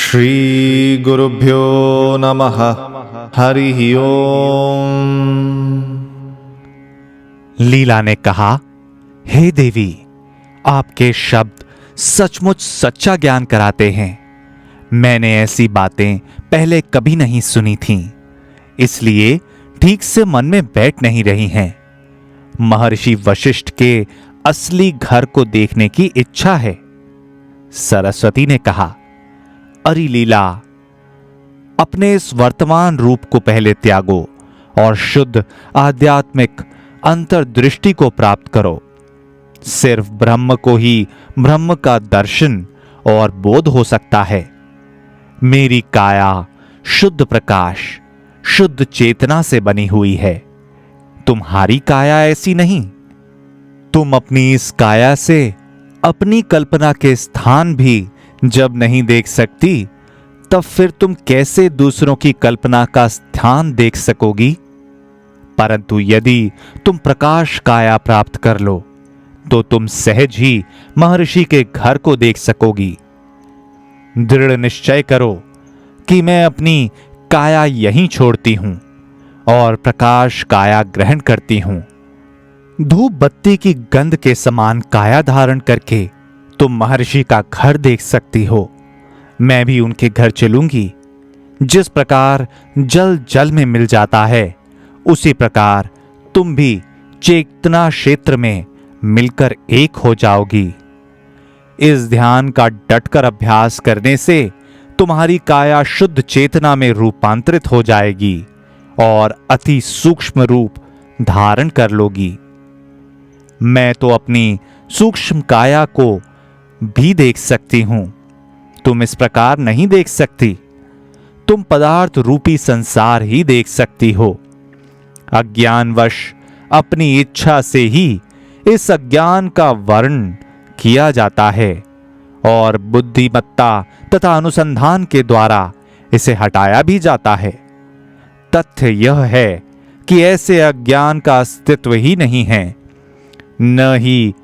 श्री गुरुभ्यो नमः। हरि ओम। लीला ने कहा, हे देवी, आपके शब्द सचमुच सच्चा ज्ञान कराते हैं। मैंने ऐसी बातें पहले कभी नहीं सुनी थीं, इसलिए ठीक से मन में बैठ नहीं रही हैं। महर्षि वशिष्ठ के असली घर को देखने की इच्छा है। सरस्वती ने कहा, अरे लीला, अपने इस वर्तमान रूप को पहले त्यागो और शुद्ध आध्यात्मिक अंतर्दृष्टि को प्राप्त करो। सिर्फ ब्रह्म को ही ब्रह्म का दर्शन और बोध हो सकता है। मेरी काया शुद्ध प्रकाश, शुद्ध चेतना से बनी हुई है। तुम्हारी काया ऐसी नहीं। तुम अपनी इस काया से अपनी कल्पना के स्थान भी जब नहीं देख सकती, तब फिर तुम कैसे दूसरों की कल्पना का स्थान देख सकोगी? परंतु यदि तुम प्रकाश काया प्राप्त कर लो, तो तुम सहज ही महर्षि के घर को देख सकोगी। दृढ़ निश्चय करो कि मैं अपनी काया यहीं छोड़ती हूं और प्रकाश काया ग्रहण करती हूं। धूप बत्ती की गंध के समान काया धारण करके तुम महर्षि का घर देख सकती हो। मैं भी उनके घर चलूंगी। जिस प्रकार जल जल में मिल जाता है, उसी प्रकार तुम भी चेतना क्षेत्र में मिलकर एक हो जाओगी। इस ध्यान का डटकर अभ्यास करने से तुम्हारी काया शुद्ध चेतना में रूपांतरित हो जाएगी और अति सूक्ष्म रूप धारण कर लोगी। मैं तो अपनी सूक्ष्म काया को भी देख सकती हूं, तुम इस प्रकार नहीं देख सकती। तुम पदार्थ रूपी संसार ही देख सकती हो। अज्ञानवश अपनी इच्छा से ही इस अज्ञान का वर्णन किया जाता है और बुद्धिमत्ता तथा अनुसंधान के द्वारा इसे हटाया भी जाता है। तथ्य यह है कि ऐसे अज्ञान का अस्तित्व ही नहीं है। न ही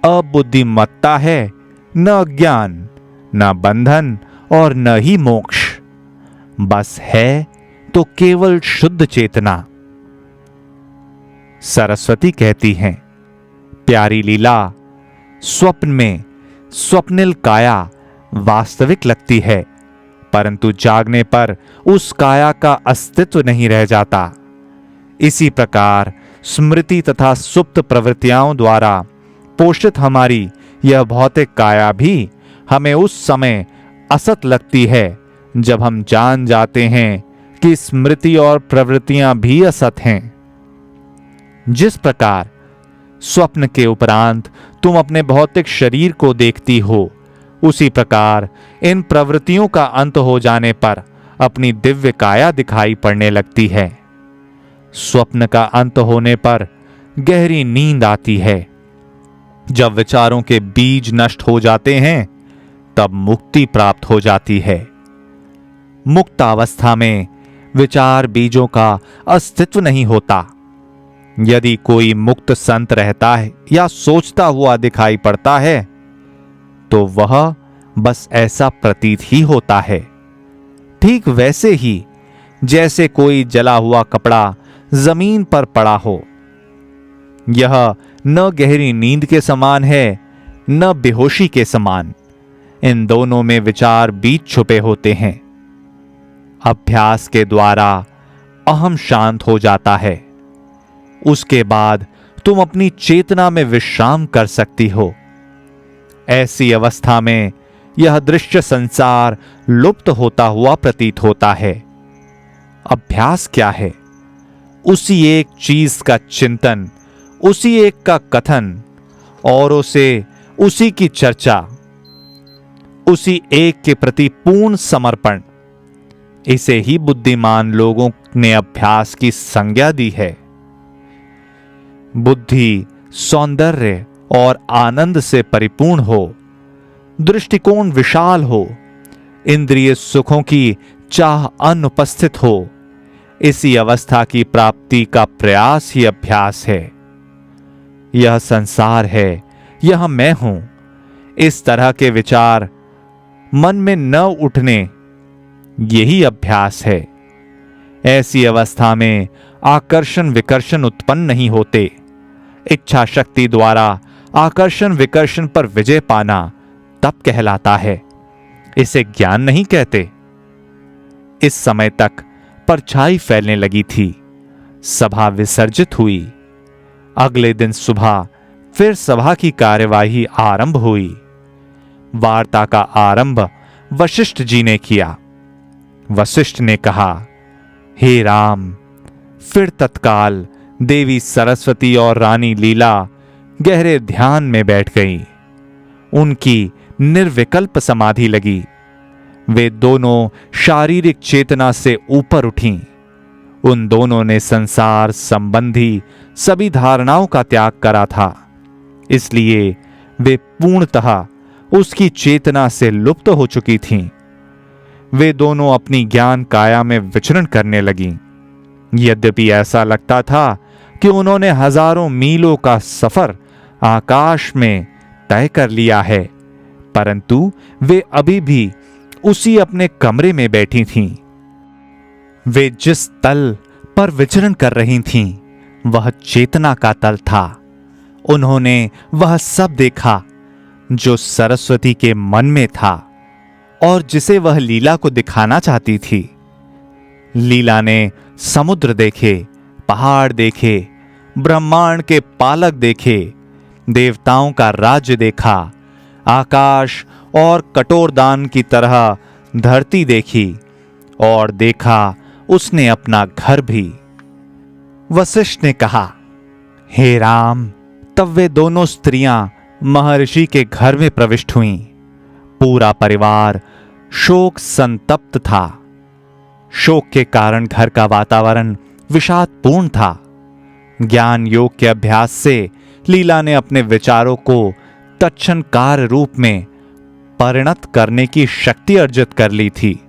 अबुद्धिमत्ता है, न अज्ञान, न बंधन और न ही मोक्ष। बस है तो केवल शुद्ध चेतना। सरस्वती कहती हैं, प्यारी लीला, स्वप्न में स्वप्निल काया वास्तविक लगती है, परंतु जागने पर उस काया का अस्तित्व नहीं रह जाता। इसी प्रकार स्मृति तथा सुप्त प्रवृत्तियों द्वारा पोषित हमारी यह भौतिक काया भी हमें उस समय असत लगती है जब हम जान जाते हैं कि स्मृति और प्रवृत्तियां भी असत हैं। जिस प्रकार स्वप्न के उपरांत तुम अपने भौतिक शरीर को देखती हो, उसी प्रकार इन प्रवृत्तियों का अंत हो जाने पर अपनी दिव्य काया दिखाई पड़ने लगती है। स्वप्न का अंत होने पर गहरी नींद आती है। जब विचारों के बीज नष्ट हो जाते हैं, तब मुक्ति प्राप्त हो जाती है। मुक्त अवस्था में विचार बीजों का अस्तित्व नहीं होता। यदि कोई मुक्त संत रहता है या सोचता हुआ दिखाई पड़ता है, तो वह बस ऐसा प्रतीत ही होता है। ठीक वैसे ही जैसे कोई जला हुआ कपड़ा जमीन पर पड़ा हो। यह न गहरी नींद के समान है, न बेहोशी के समान। इन दोनों में विचार बीज छुपे होते हैं। अभ्यास के द्वारा अहम शांत हो जाता है। उसके बाद तुम अपनी चेतना में विश्राम कर सकती हो। ऐसी अवस्था में यह दृश्य संसार लुप्त होता हुआ प्रतीत होता है। अभ्यास क्या है? उसी एक चीज का चिंतन, उसी एक का कथन, औरों से उसी की चर्चा, उसी एक के प्रति पूर्ण समर्पण। इसे ही बुद्धिमान लोगों ने अभ्यास की संज्ञा दी है। बुद्धि सौंदर्य और आनंद से परिपूर्ण हो, दृष्टिकोण विशाल हो, इंद्रिय सुखों की चाह अनुपस्थित हो। इसी अवस्था की प्राप्ति का प्रयास ही अभ्यास है। यह संसार है, यह मैं हूं। इस तरह के विचार मन में न उठने यही अभ्यास है। ऐसी अवस्था में आकर्षण विकर्षण उत्पन्न नहीं होते। इच्छा शक्ति द्वारा आकर्षण विकर्षण पर विजय पाना तप कहलाता है, इसे ज्ञान नहीं कहते। इस समय तक परछाई फैलने लगी थी। सभा विसर्जित हुई। अगले दिन सुबह फिर सभा की कार्यवाही आरंभ हुई। वार्ता का आरंभ वशिष्ठ जी ने किया। वशिष्ठ ने कहा, हे राम। फिर तत्काल देवी सरस्वती और रानी लीला गहरे ध्यान में बैठ गईं। उनकी निर्विकल्प समाधि लगी। वे दोनों शारीरिक चेतना से ऊपर उठीं। उन दोनों ने संसार संबंधी सभी धारणाओं का त्याग करा था, इसलिए वे पूर्णतः उसकी चेतना से लुप्त हो चुकी थीं। वे दोनों अपनी ज्ञान काया में विचरण करने लगीं। यद्यपि ऐसा लगता था कि उन्होंने हजारों मीलों का सफर आकाश में तय कर लिया है, परंतु वे अभी भी उसी अपने कमरे में बैठी थीं। वे जिस तल पर विचरण कर रही थीं, वह चेतना का तल था। उन्होंने वह सब देखा जो सरस्वती के मन में था और जिसे वह लीला को दिखाना चाहती थी। लीला ने समुद्र देखे, पहाड़ देखे, ब्रह्मांड के पालक देखे, देवताओं का राज्य देखा, आकाश और कठोरदान की तरह धरती देखी, और देखा उसने अपना घर भी। वशिष्ठ ने कहा, हे राम। तब वे दोनों स्त्रियां महर्षि के घर में प्रविष्ट हुईं। पूरा परिवार शोक संतप्त था। शोक के कारण घर का वातावरण विषादपूर्ण था। ज्ञान योग के अभ्यास से लीला ने अपने विचारों को तत्क्षण कार्य रूप में परिणत करने की शक्ति अर्जित कर ली थी।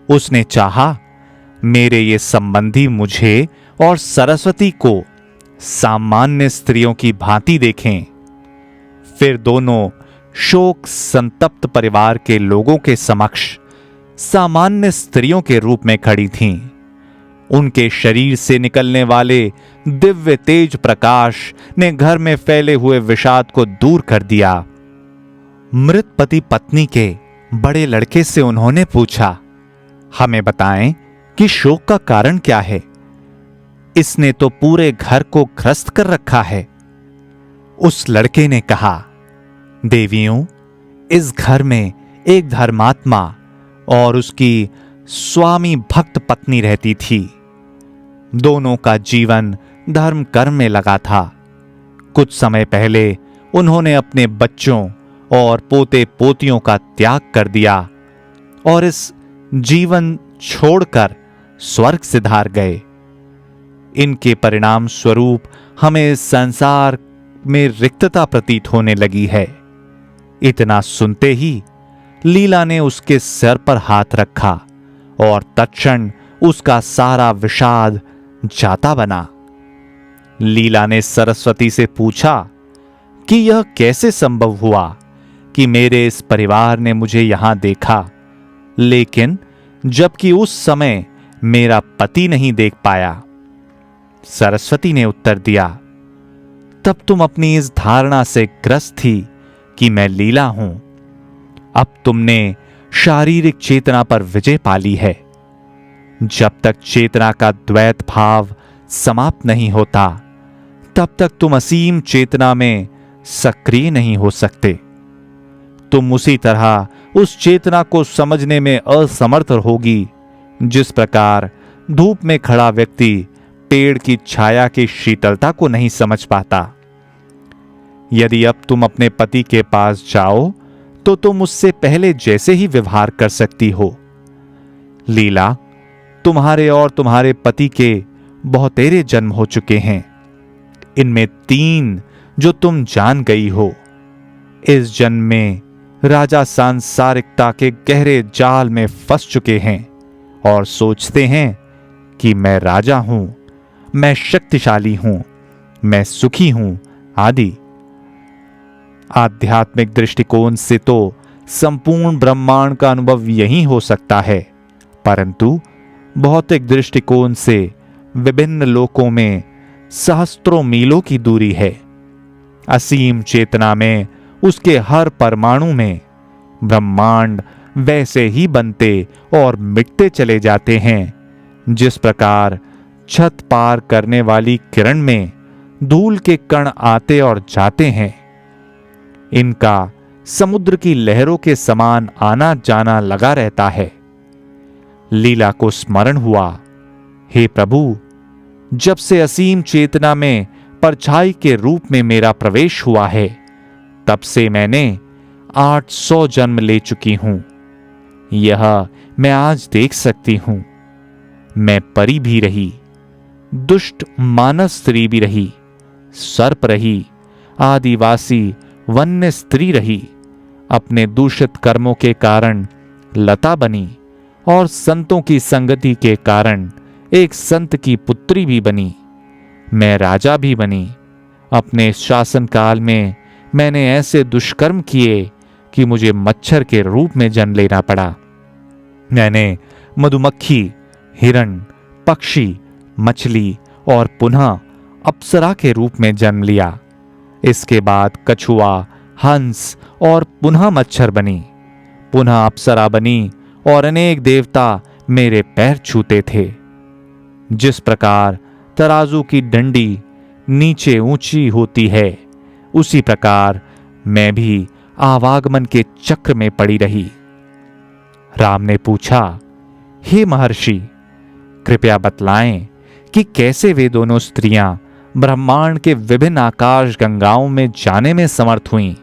उसने चाहा, मेरे ये संबंधी मुझे और सरस्वती को सामान्य स्त्रियों की भांति देखें। फिर दोनों शोक संतप्त परिवार के लोगों के समक्ष सामान्य स्त्रियों के रूप में खड़ी थीं। उनके शरीर से निकलने वाले दिव्य तेज प्रकाश ने घर में फैले हुए विषाद को दूर कर दिया। मृत पति पत्नी के बड़े लड़के से उन्होंने पूछा, हमें बताएं कि शोक का कारण क्या है? इसने तो पूरे घर को ग्रस्त कर रखा है। उस लड़के ने कहा, देवियों, इस घर में एक धर्मात्मा और उसकी स्वामी भक्त पत्नी रहती थी। दोनों का जीवन धर्म कर्म में लगा था। कुछ समय पहले उन्होंने अपने बच्चों और पोते पोतियों का त्याग कर दिया और इस जीवन छोड़कर स्वर्ग सिधार गए। इनके परिणाम स्वरूप हमें संसार में रिक्तता प्रतीत होने लगी है। इतना सुनते ही लीला ने उसके सिर पर हाथ रखा और तत्क्षण उसका सारा विषाद जाता बना। लीला ने सरस्वती से पूछा कि यह कैसे संभव हुआ कि मेरे इस परिवार ने मुझे यहां देखा, लेकिन जबकि उस समय मेरा पति नहीं देख पाया। सरस्वती ने उत्तर दिया, तब तुम अपनी इस धारणा से ग्रस्त थी कि मैं लीला हूं। अब तुमने शारीरिक चेतना पर विजय पाली है। जब तक चेतना का द्वैत भाव समाप्त नहीं होता, तब तक तुम असीम चेतना में सक्रिय नहीं हो सकते। तुम उसी तरह उस चेतना को समझने में असमर्थ होगी, जिस प्रकार धूप में खड़ा व्यक्ति पेड़ की छाया की शीतलता को नहीं समझ पाता। यदि अब तुम अपने पति के पास जाओ तो तुम उससे पहले जैसे ही व्यवहार कर सकती हो। लीला, तुम्हारे और तुम्हारे पति के बहुतेरे जन्म हो चुके हैं। इनमें 3 जो तुम जान गई हो। इस जन्म में राजा सांसारिकता के गहरे जाल में फंस चुके हैं और सोचते हैं कि मैं राजा हूं, मैं शक्तिशाली हूं, मैं सुखी हूं आदि। आध्यात्मिक दृष्टिकोण से तो संपूर्ण ब्रह्मांड का अनुभव यही हो सकता है परंतु भौतिक दृष्टिकोण से विभिन्न लोकों में सहस्त्रों मीलों की दूरी है। असीम चेतना में उसके हर परमाणु में ब्रह्मांड वैसे ही बनते और मिटते चले जाते हैं जिस प्रकार छत पार करने वाली किरण में धूल के कण आते और जाते हैं। इनका समुद्र की लहरों के समान आना जाना लगा रहता है। लीला को स्मरण हुआ, हे प्रभु, जब से असीम चेतना में परछाई के रूप में मेरा प्रवेश हुआ है, तब से मैंने 800 जन्म ले चुकी हूं। यह मैं आज देख सकती हूं। मैं परी भी रही, दुष्ट मानव स्त्री भी रही, सर्प रही, आदिवासी वन्य स्त्री रही, अपने दूषित कर्मों के कारण लता बनी और संतों की संगति के कारण एक संत की पुत्री भी बनी। मैं राजा भी बनी। अपने शासनकाल में मैंने ऐसे दुष्कर्म किए कि मुझे मच्छर के रूप में जन्म लेना पड़ा। मैंने मधुमक्खी, हिरण, पक्षी, मछली और पुनः अप्सरा के रूप में जन्म लिया। इसके बाद कछुआ, हंस और पुनः मच्छर बनी, पुनः अप्सरा बनी और अनेक देवता मेरे पैर छूते थे। जिस प्रकार तराजू की डंडी नीचे ऊंची होती है, उसी प्रकार मैं भी आवागमन के चक्र में पड़ी रही। राम ने पूछा, हे महर्षि, कृपया बतलाएं कि कैसे वे दोनों स्त्रियां ब्रह्मांड के विभिन्न आकाश गंगाओं में जाने में समर्थ हुईं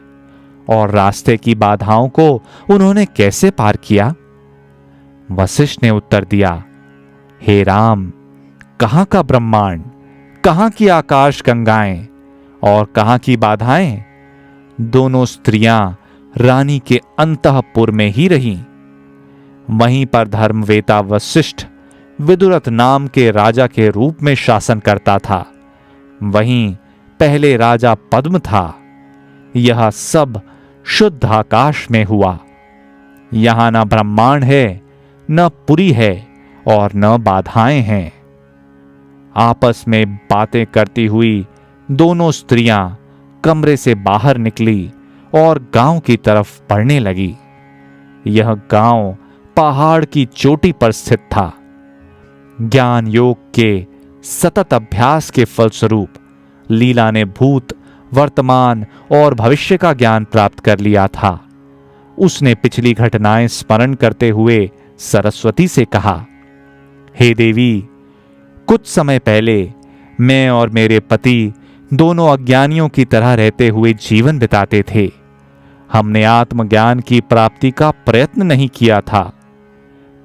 और रास्ते की बाधाओं को उन्होंने कैसे पार किया? वशिष्ठ ने उत्तर दिया, हे राम, कहां का ब्रह्मांड, कहां की आकाश गंगाएं और कहां की बाधाएं? दोनों स्त्रियां रानी के अंतःपुर में ही रहीं। वहीं पर धर्मवेता वशिष्ठ विदुरथ नाम के राजा के रूप में शासन करता था। वहीं पहले राजा पद्म था। यह सब शुद्ध आकाश में हुआ। यहां न ब्रह्मांड है, न पुरी है और न बाधाएं हैं। आपस में बातें करती हुई दोनों स्त्रियां कमरे से बाहर निकली और गांव की तरफ बढ़ने लगी। यह गांव पहाड़ की चोटी पर स्थित था। ज्ञान योग के सतत अभ्यास के फलस्वरूप लीला ने भूत, वर्तमान और भविष्य का ज्ञान प्राप्त कर लिया था। उसने पिछली घटनाएं स्मरण करते हुए सरस्वती से कहा, हे देवी, कुछ समय पहले मैं और मेरे पति दोनों अज्ञानियों की तरह रहते हुए जीवन बिताते थे। हमने आत्मज्ञान की प्राप्ति का प्रयत्न नहीं किया था।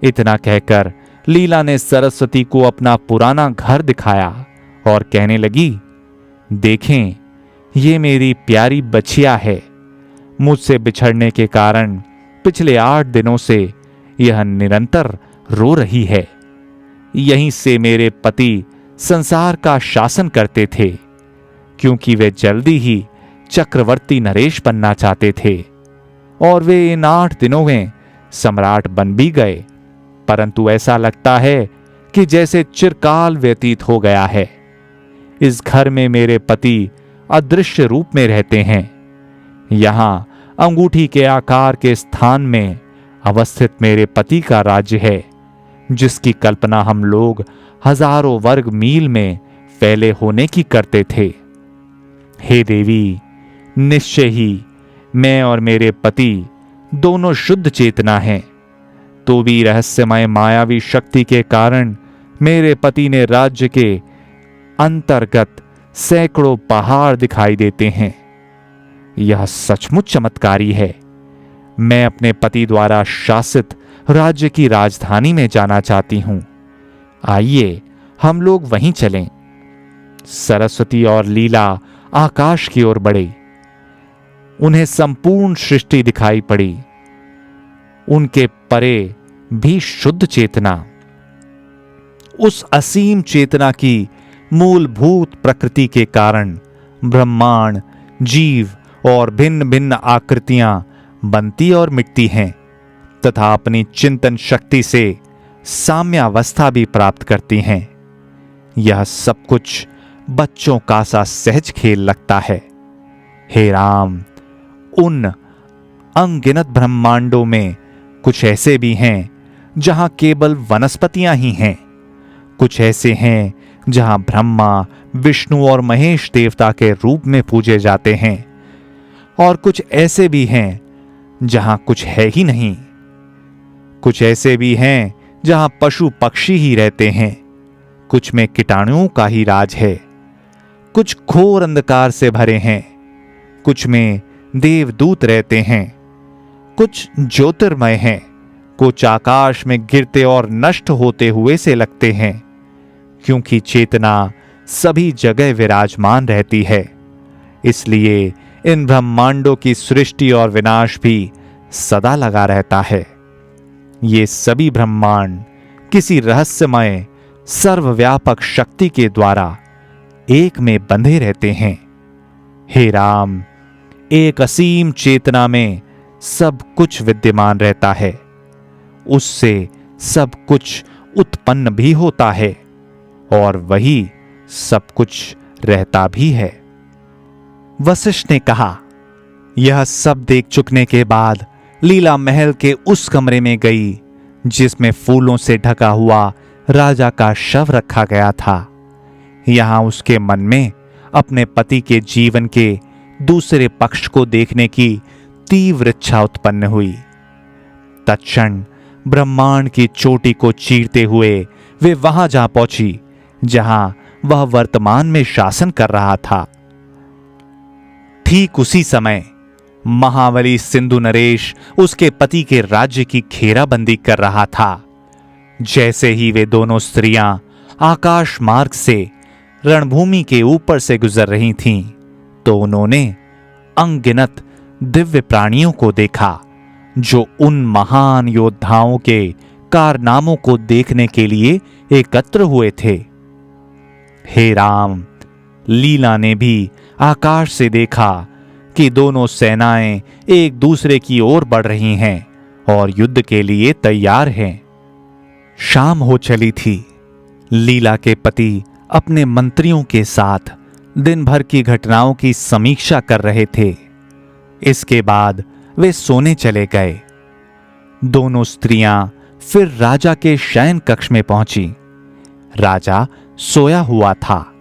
इतना कहकर लीला ने सरस्वती को अपना पुराना घर दिखाया और कहने लगी, देखें, ये मेरी प्यारी बछिया है। मुझसे बिछड़ने के कारण पिछले 8 दिनों से यह निरंतर रो रही है। यहीं से मेरे पति संसार का शासन करते थे, क्योंकि वे जल्दी ही चक्रवर्ती नरेश बनना चाहते थे और वे इन 8 दिनों में सम्राट बन भी गए। परंतु ऐसा लगता है कि जैसे चिरकाल व्यतीत हो गया है। इस घर में मेरे पति अदृश्य रूप में रहते हैं। यहां अंगूठी के आकार के स्थान में अवस्थित मेरे पति का राज्य है, जिसकी कल्पना हम लोग हजारों वर्ग मील में फैले होने की करते थे। हे देवी, निश्चय ही मैं और मेरे पति दोनों शुद्ध चेतना हैं। तो भी रहस्यमय मायावी शक्ति के कारण मेरे पति ने राज्य के अंतर्गत सैकड़ों पहाड़ दिखाई देते हैं। यह सचमुच चमत्कारी है। मैं अपने पति द्वारा शासित राज्य की राजधानी में जाना चाहती हूं। आइए हम लोग वहीं चलें। सरस्वती और लीला आकाश की ओर बढ़े। उन्हें संपूर्ण सृष्टि दिखाई पड़ी। उनके परे भी शुद्ध चेतना, उस असीम चेतना की मूलभूत प्रकृति के कारण ब्रह्मांड, जीव और भिन्न भिन्न आकृतियां बनती और मिटती हैं तथा अपनी चिंतन शक्ति से साम्यावस्था भी प्राप्त करती हैं। यह सब कुछ बच्चों का सा सहज खेल लगता है। हे राम, उन अनगिनत ब्रह्मांडों में कुछ ऐसे भी हैं जहां केवल वनस्पतियां ही हैं, कुछ ऐसे हैं जहां ब्रह्मा, विष्णु और महेश देवता के रूप में पूजे जाते हैं, और कुछ ऐसे भी हैं जहां कुछ है ही नहीं। कुछ ऐसे भी हैं जहां पशु पक्षी ही रहते हैं, कुछ में कीटाणुओं का ही राज है, कुछ घोर अंधकार से भरे हैं, कुछ में देवदूत रहते हैं, कुछ ज्योतिर्मय हैं, कुछ आकाश में गिरते और नष्ट होते हुए से लगते हैं, क्योंकि चेतना सभी जगह विराजमान रहती है। इसलिए इन ब्रह्मांडों की सृष्टि और विनाश भी सदा लगा रहता है। ये सभी ब्रह्मांड किसी रहस्यमय सर्वव्यापक शक्ति के द्वारा एक में बंधे रहते हैं। हे राम, एक असीम चेतना में सब कुछ विद्यमान रहता है, उससे सब कुछ उत्पन्न भी होता है और वही सब कुछ रहता भी है। वशिष्ठ ने कहा, यह सब देख चुकने के बाद लीला महल के उस कमरे में गई जिसमें फूलों से ढका हुआ राजा का शव रखा गया था। यहां उसके मन में अपने पति के जीवन के दूसरे पक्ष को देखने की तीव्र इच्छा उत्पन्न हुई। तत्क्षण ब्रह्मांड की चोटी को चीरते हुए वे वहां जा पहुंची जहां वह वर्तमान में शासन कर रहा था। ठीक उसी समय महाबली सिंधु नरेश उसके पति के राज्य की घेराबंदी कर रहा था। जैसे ही वे दोनों स्त्रियां आकाश मार्ग से रणभूमि के ऊपर से गुजर रही थीं, तो उन्होंने अनगिनत दिव्य प्राणियों को देखा जो उन महान योद्धाओं के कारनामों को देखने के लिए एकत्र हुए थे। हे राम, लीला ने भी आकाश से देखा कि दोनों सेनाएं एक दूसरे की ओर बढ़ रही हैं और युद्ध के लिए तैयार हैं। शाम हो चली थी। लीला के पति अपने मंत्रियों के साथ दिन भर की घटनाओं की समीक्षा कर रहे थे। इसके बाद वे सोने चले गए। दोनों स्त्रियां फिर राजा के शयन कक्ष में पहुंची। राजा सोया हुआ था।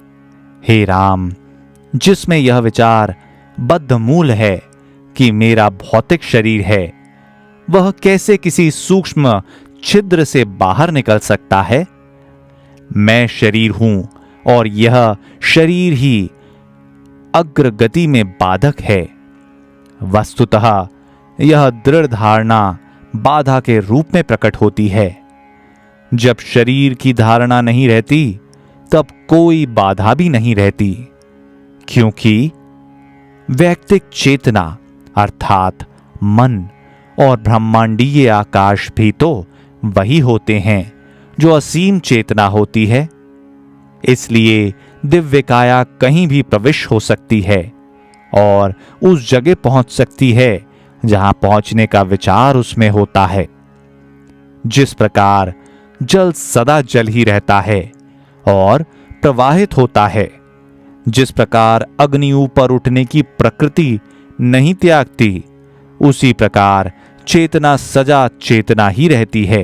हे राम, जिसमें यह विचार बद्धमूल है कि मेरा भौतिक शरीर है, वह कैसे किसी सूक्ष्म छिद्र से बाहर निकल सकता है? मैं शरीर हूं और यह शरीर ही अग्रगति में बाधक है। वस्तुतः यह दृढ़ धारणा बाधा के रूप में प्रकट होती है। जब शरीर की धारणा नहीं रहती, तब कोई बाधा भी नहीं रहती, क्योंकि वैयक्तिक चेतना अर्थात मन और ब्रह्मांडीय आकाश भी तो वही होते हैं जो असीम चेतना होती है। इसलिए दिव्य काया कहीं भी प्रविष्ट हो सकती है और उस जगह पहुंच सकती है जहां पहुंचने का विचार उसमें होता है। जिस प्रकार जल सदा जल ही रहता है और प्रवाहित होता है, जिस प्रकार अग्नि ऊपर उठने की प्रकृति नहीं त्यागती, उसी प्रकार चेतना सजा चेतना ही रहती है।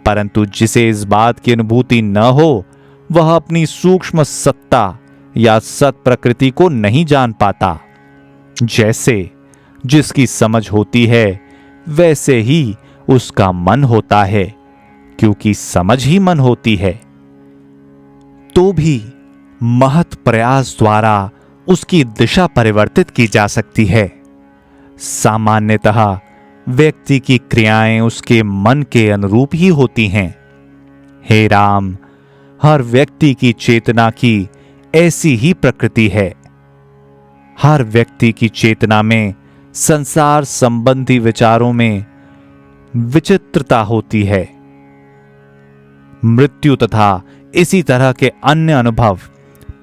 परंतु जिसे इस बात की अनुभूति न हो, वह अपनी सूक्ष्म सत्ता या सत प्रकृति को नहीं जान पाता। जैसे जिसकी समझ होती है, वैसे ही उसका मन होता है, क्योंकि समझ ही मन होती है। तो भी महत् प्रयास द्वारा उसकी दिशा परिवर्तित की जा सकती है। सामान्यतः व्यक्ति की क्रियाएं उसके मन के अनुरूप ही होती हैं। हे राम, हर व्यक्ति की चेतना की ऐसी ही प्रकृति है। हर व्यक्ति की चेतना में संसार संबंधी विचारों में विचित्रता होती है। मृत्यु तथा इसी तरह के अन्य अनुभव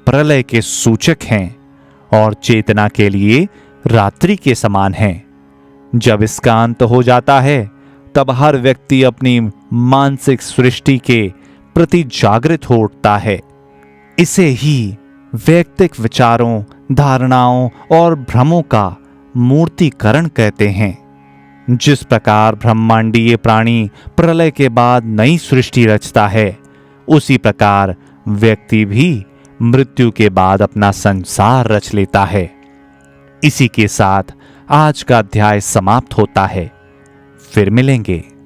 प्रलय के सूचक हैं और चेतना के लिए रात्रि के समान हैं। जब इसका अंत हो जाता है, तब हर व्यक्ति अपनी मानसिक सृष्टि के प्रति जागृत हो उठता है। इसे ही वैयक्तिक विचारों, धारणाओं और भ्रमों का मूर्तिकरण कहते हैं। जिस प्रकार ब्रह्मांडीय प्राणी प्रलय के बाद नई सृष्टि रचता है, उसी प्रकार व्यक्ति भी मृत्यु के बाद अपना संसार रच लेता है। इसी के साथ आज का अध्याय समाप्त होता है। फिर मिलेंगे।